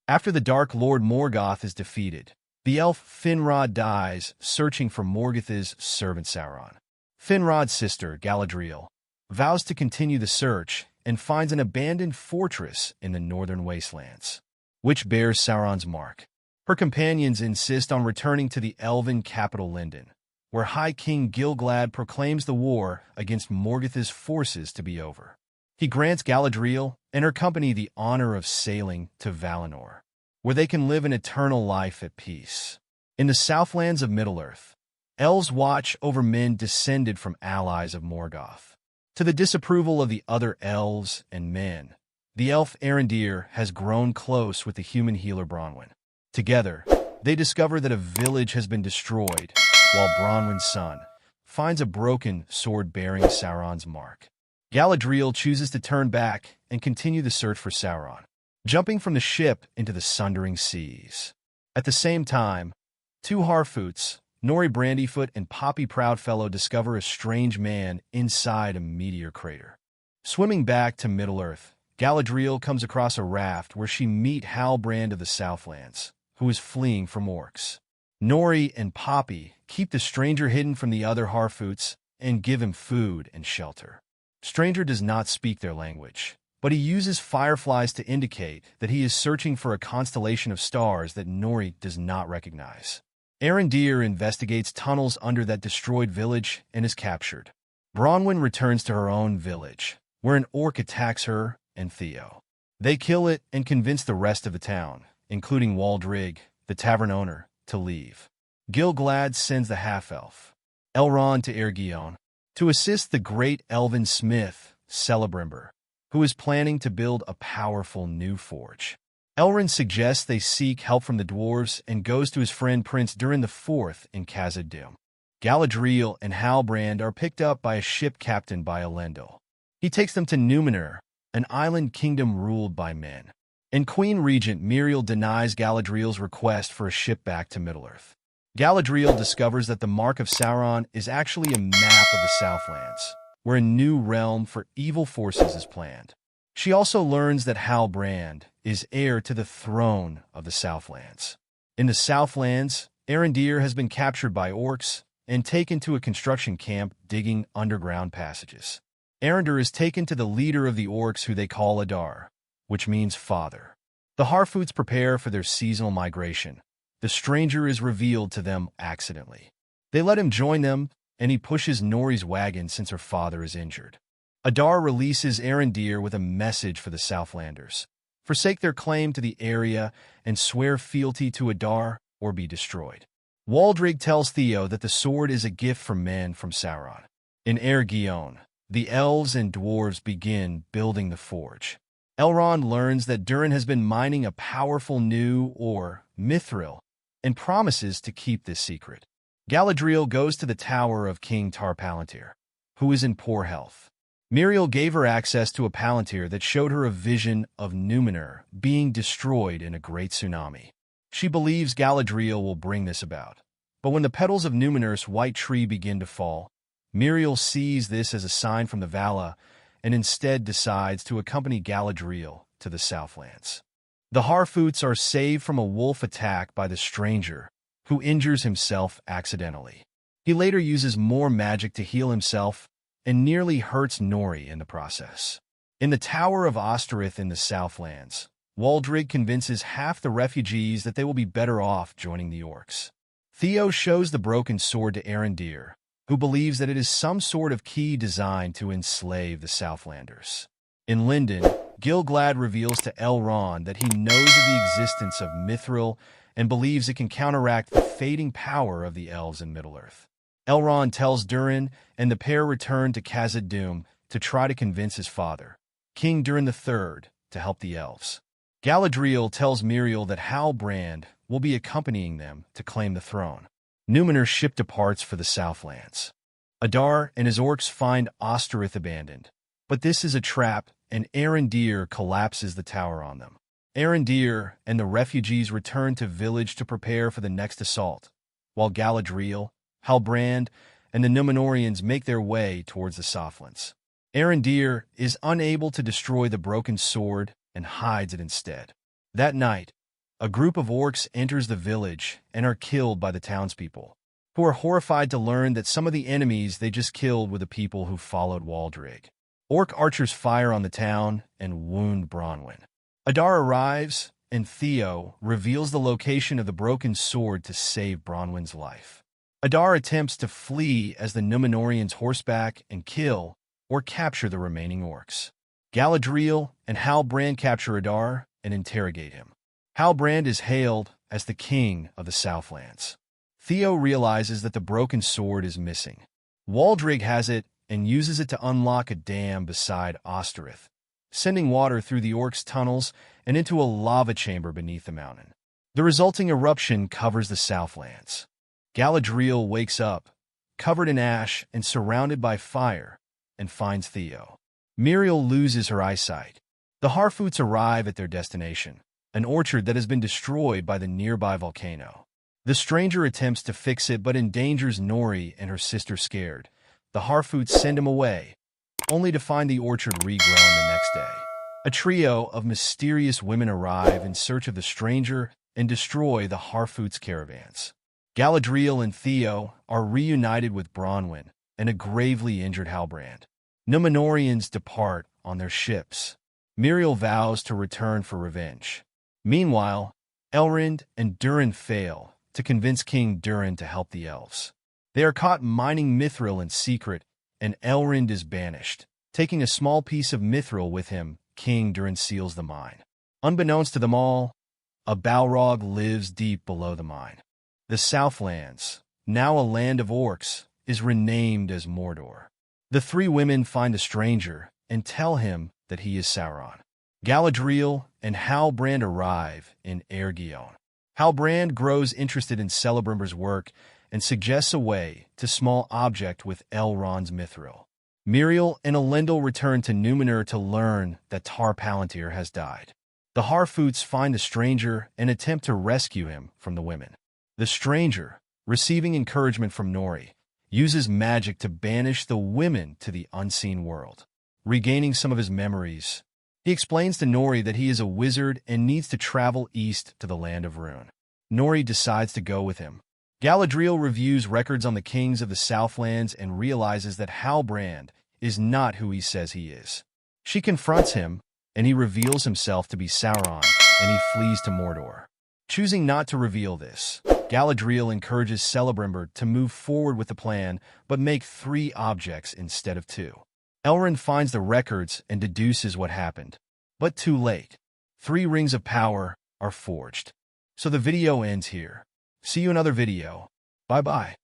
After the Dark Lord Morgoth is defeated, the elf Finrod dies searching for Morgoth's servant Sauron. Finrod's sister, Galadriel, vows to continue the search and finds an abandoned fortress in the northern wastelands, which bears Sauron's mark. Her companions insist on returning to the Elven capital Lindon, where High King Gil-galad proclaims the war against Morgoth's forces to be over. He grants Galadriel and her company the honor of sailing to Valinor, where they can live an eternal life at peace. In the Southlands of Middle-earth, elves watch over men descended from allies of Morgoth. To the disapproval of the other elves and men, the elf Arondir has grown close with the human healer Bronwyn. Together, they discover that a village has been destroyed, while Bronwyn's son finds a broken sword bearing Sauron's mark. Galadriel chooses to turn back and continue the search for Sauron, jumping from the ship into the sundering seas. At the same time, two Harfoots, Nori Brandyfoot and Poppy Proudfellow, discover a strange man inside a meteor crater. Swimming back to Middle-earth, Galadriel comes across a raft where she meets Halbrand of the Southlands, who is fleeing from orcs. Nori and Poppy keep the stranger hidden from the other Harfoots and give him food and shelter. Stranger does not speak their language, but he uses fireflies to indicate that he is searching for a constellation of stars that Nori does not recognize. Arondir investigates tunnels under that destroyed village and is captured. Bronwyn returns to her own village, where an orc attacks her and Theo. They kill it and convince the rest of the town, including Waldrig, the tavern owner, to leave. Gil-galad sends the half-elf, Elrond, to Ergion to assist the great elven smith, Celebrimbor, who is planning to build a powerful new forge. Elrond suggests they seek help from the dwarves and goes to his friend Prince Durin IV in Khazad-dûm. Galadriel and Halbrand are picked up by a ship captained by Elendil. He takes them to Numenor, an island kingdom ruled by men. And Queen Regent Miriel denies Galadriel's request for a ship back to Middle-earth. Galadriel discovers that the Mark of Sauron is actually a map of the Southlands, where a new realm for evil forces is planned. She also learns that Halbrand is heir to the throne of the Southlands. In the Southlands, Arondir has been captured by orcs and taken to a construction camp digging underground passages. Arondir is taken to the leader of the orcs, who they call Adar, which means father. The Harfoots prepare for their seasonal migration. The stranger is revealed to them accidentally. They let him join them, and he pushes Nori's wagon since her father is injured. Adar releases Arondir with a message for the Southlanders: forsake their claim to the area and swear fealty to Adar or be destroyed. Waldrig tells Theo that the sword is a gift from men from Sauron. In Ergion, the elves and dwarves begin building the forge. Elrond learns that Durin has been mining a powerful new ore, mithril, and promises to keep this secret. Galadriel goes to the tower of King Tar-Palantir, who is in poor health. Miriel gave her access to a palantir that showed her a vision of Numenor being destroyed in a great tsunami. She believes Galadriel will bring this about. But when the petals of Numenor's white tree begin to fall, Miriel sees this as a sign from the Vala and instead decides to accompany Galadriel to the Southlands. The Harfoots are saved from a wolf attack by the stranger, who injures himself accidentally. He later uses more magic to heal himself and nearly hurts Nori in the process. In the Tower of Ostirith in the Southlands, Waldrig convinces half the refugees that they will be better off joining the orcs. Theo shows the broken sword to Arondir, who believes that it is some sort of key designed to enslave the Southlanders. In Lindon, Gil-galad reveals to Elrond that he knows of the existence of mithril and believes it can counteract the fading power of the elves in Middle-earth. Elrond tells Durin, and the pair return to Khazad-dûm to try to convince his father, King Durin III, to help the elves. Galadriel tells Miriel that Halbrand will be accompanying them to claim the throne. Numenor's ship departs for the Southlands. Adar and his orcs find Ostirith abandoned, but this is a trap, and Arondir collapses the tower on them. Arondir and the refugees return to village to prepare for the next assault, while Galadriel, Halbrand, and the Númenóreans make their way towards the Southlands. Arondir is unable to destroy the broken sword and hides it instead. That night, a group of orcs enters the village and are killed by the townspeople, who are horrified to learn that some of the enemies they just killed were the people who followed Waldrig. Orc archers fire on the town and wound Bronwyn. Adar arrives, and Theo reveals the location of the broken sword to save Bronwyn's life. Adar attempts to flee as the Númenóreans horseback and kill or capture the remaining orcs. Galadriel and Halbrand capture Adar and interrogate him. Halbrand is hailed as the king of the Southlands. Theo realizes that the broken sword is missing. Waldrig has it and uses it to unlock a dam beside Osterith, sending water through the orcs' tunnels and into a lava chamber beneath the mountain. The resulting eruption covers the Southlands. Galadriel wakes up, covered in ash and surrounded by fire, and finds Theo. Miriel loses her eyesight. The Harfoots arrive at their destination, an orchard that has been destroyed by the nearby volcano. The stranger attempts to fix it but endangers Nori and her sister scared. The Harfoots send him away, only to find the orchard regrown the next day. A trio of mysterious women arrive in search of the stranger and destroy the Harfoots' caravans. Galadriel and Theo are reunited with Bronwyn and a gravely injured Halbrand. Númenóreans depart on their ships. Miriel vows to return for revenge. Meanwhile, Elrond and Durin fail to convince King Durin to help the elves. They are caught mining mithril in secret, and Elrond is banished. Taking a small piece of mithril with him, King Durin seals the mine. Unbeknownst to them all, a Balrog lives deep below the mine. The Southlands, now a land of orcs, is renamed as Mordor. The three women find the stranger and tell him that he is Sauron. Galadriel and Halbrand arrive in Ergion. Halbrand grows interested in Celebrimber's work and suggests a way to small object with Elrond's mithril. Miriel and Elendil return to Númenor to learn that Tar Palantir has died. The Harfoots find the stranger and attempt to rescue him from the women. The stranger, receiving encouragement from Nori, uses magic to banish the women to the unseen world. Regaining some of his memories, he explains to Nori that he is a wizard and needs to travel east to the land of Rune. Nori decides to go with him. Galadriel reviews records on the kings of the Southlands and realizes that Halbrand is not who he says he is. She confronts him, and he reveals himself to be Sauron, and he flees to Mordor. Choosing not to reveal this, Galadriel encourages Celebrimber to move forward with the plan, but make 3 objects instead of 2. Elrond finds the records and deduces what happened. But too late. 3 rings of power are forged. So the video ends here. See you in another video. Bye-bye.